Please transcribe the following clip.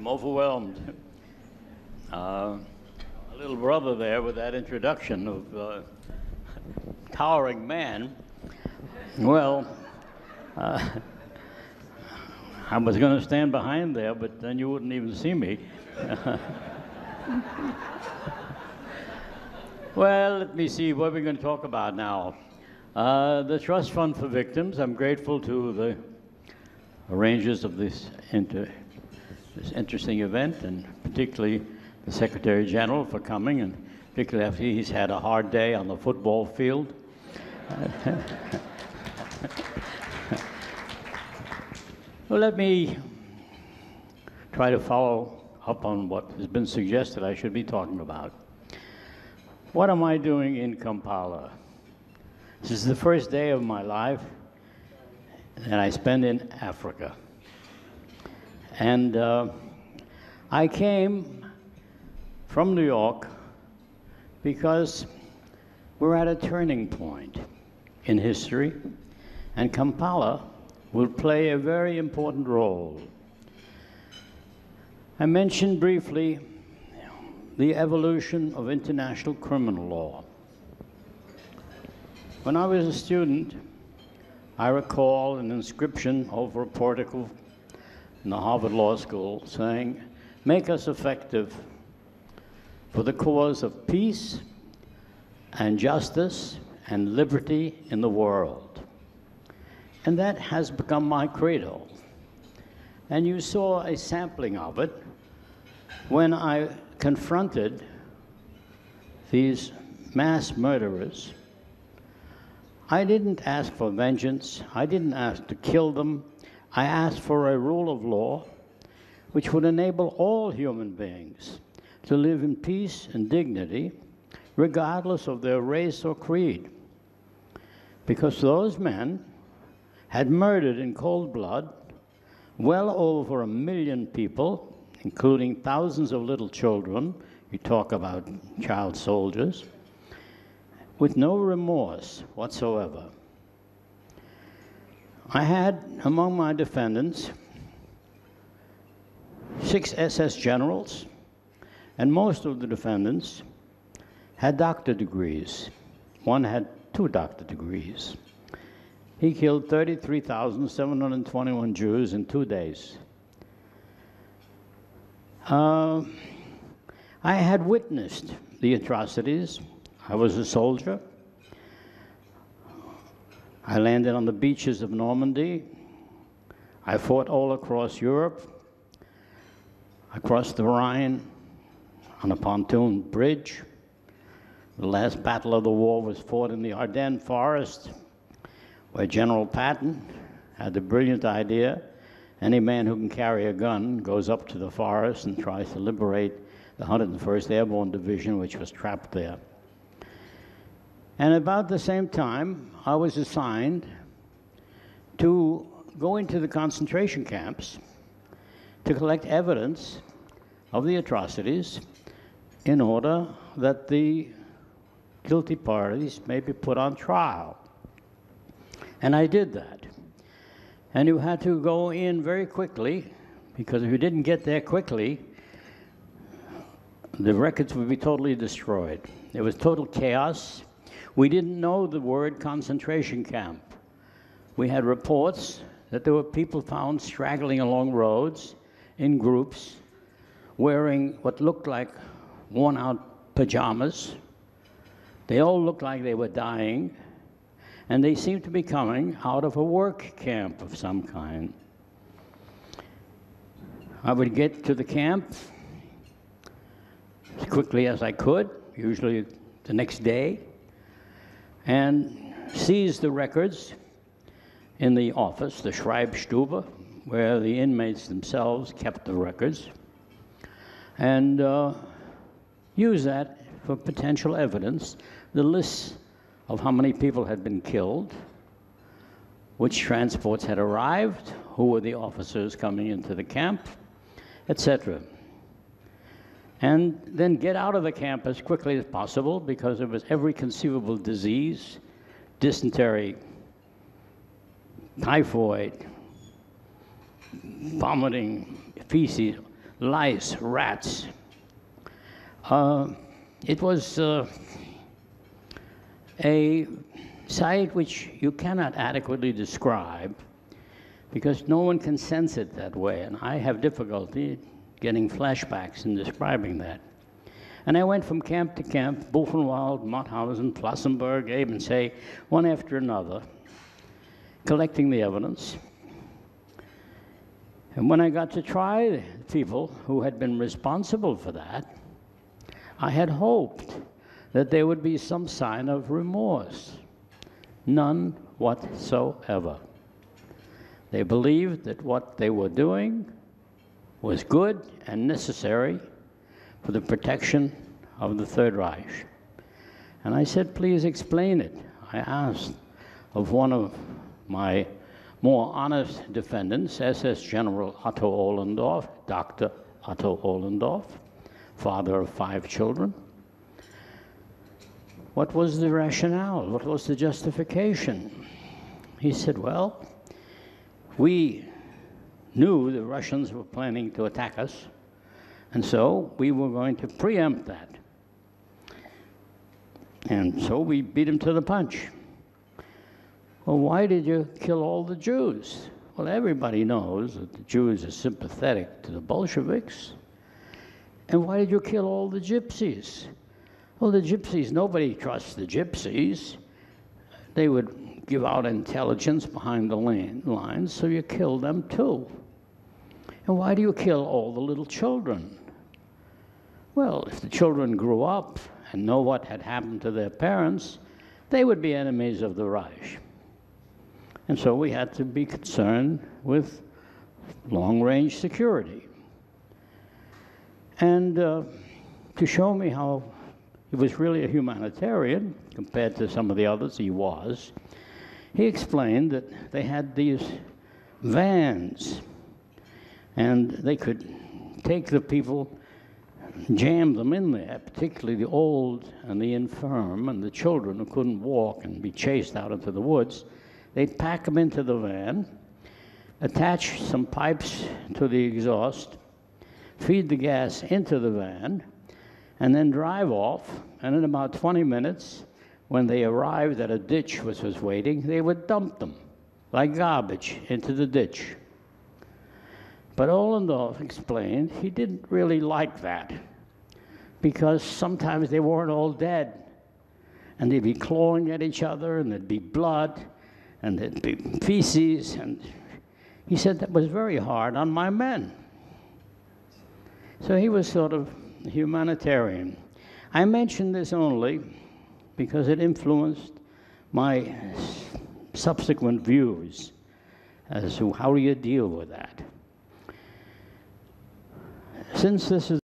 I'm overwhelmed. A little brother there with that introduction of towering man. Well, I was going to stand behind there, but then you wouldn't even see me. Well, let me see what we're going to talk about now. The Trust Fund for Victims. I'm grateful to the arrangers of this interesting event, and particularly the Secretary General for coming, and particularly after he's had a hard day on the football field. Well, let me try to follow up on what has been suggested I should be talking about. What am I doing in Kampala? This is the first day of my life that I spend in Africa. And I came from New York because we're at a turning point in history, and Kampala will play a very important role. I mentioned briefly the evolution of international criminal law. When I was a student, I recall an inscription over a portico in the Harvard Law School saying, "Make us effective for the cause of peace and justice and liberty in the world." And that has become my credo. And you saw a sampling of it when I confronted these mass murderers. I didn't ask for vengeance. I didn't ask to kill them. I asked for a rule of law which would enable all human beings to live in peace and dignity, regardless of their race or creed. Because those men had murdered in cold blood well over 1 million people, including thousands of little children. You talk about child soldiers, with no remorse whatsoever. I had among my defendants 6 SS generals, and most of the defendants had doctor degrees. One had 2 doctor degrees. He killed 33,721 Jews in 2 days. I had witnessed the atrocities. I was a soldier. I landed on the beaches of Normandy. I fought all across Europe. I crossed the Rhine on a pontoon bridge. The last battle of the war was fought in the Ardennes forest, where General Patton had the brilliant idea: any man who can carry a gun goes up to the forest and tries to liberate the 101st Airborne Division, which was trapped there. And about the same time, I was assigned to go into the concentration camps to collect evidence of the atrocities in order that the guilty parties may be put on trial. And I did that. And you had to go in very quickly, because if you didn't get there quickly, the records would be totally destroyed. There was total chaos. We didn't know the word concentration camp. We had reports that there were people found straggling along roads in groups, wearing what looked like worn-out pajamas. They all looked like they were dying, and they seemed to be coming out of a work camp of some kind. I would get to the camp as quickly as I could, usually the next day, and seize the records in the office, the Schreibstube, where the inmates themselves kept the records, and use that for potential evidence, the lists of how many people had been killed, which transports had arrived, who were the officers coming into the camp, etc. And then get out of the camp as quickly as possible, because there was every conceivable disease: dysentery, typhoid, vomiting, feces, lice, rats. It was a sight which you cannot adequately describe because no one can sense it that way, and I have difficulty getting flashbacks in describing that. And I went from camp to camp, Buchenwald, Mauthausen, Plassenburg, Ebensee, one after another, collecting the evidence. And when I got to try the people who had been responsible for that, I had hoped that there would be some sign of remorse. None whatsoever. They believed that what they were doing was good and necessary for the protection of the Third Reich. And I said, please explain it. I asked of one of my more honest defendants, SS General Otto Ohlendorf, Dr. Otto Ohlendorf, father of 5 children. What was the rationale? What was the justification? He said, well, we knew the Russians were planning to attack us, and so we were going to preempt that. And so we beat them to the punch. Well, why did you kill all the Jews? Well, everybody knows that the Jews are sympathetic to the Bolsheviks. And why did you kill all the gypsies? Well, the gypsies, nobody trusts the gypsies. They would give out intelligence behind the lines, so you kill them too. And why do you kill all the little children? Well, if the children grew up and know what had happened to their parents, they would be enemies of the Reich. And so we had to be concerned with long-range security. And to show me how he was really a humanitarian compared to some of the others he was, he explained that they had these vans, and they could take the people, jam them in there, particularly the old and the infirm and the children who couldn't walk and be chased out into the woods. They'd pack them into the van, attach some pipes to the exhaust, feed the gas into the van, and then drive off. And in about 20 minutes, when they arrived at a ditch which was waiting, they would dump them like garbage into the ditch. But Ohlendorf explained he didn't really like that because sometimes they weren't all dead, and they'd be clawing at each other, and there'd be blood, and there'd be feces, and he said that was very hard on my men. So he was sort of a humanitarian. I mention this only because it influenced my subsequent views as to how do you deal with that. Since this is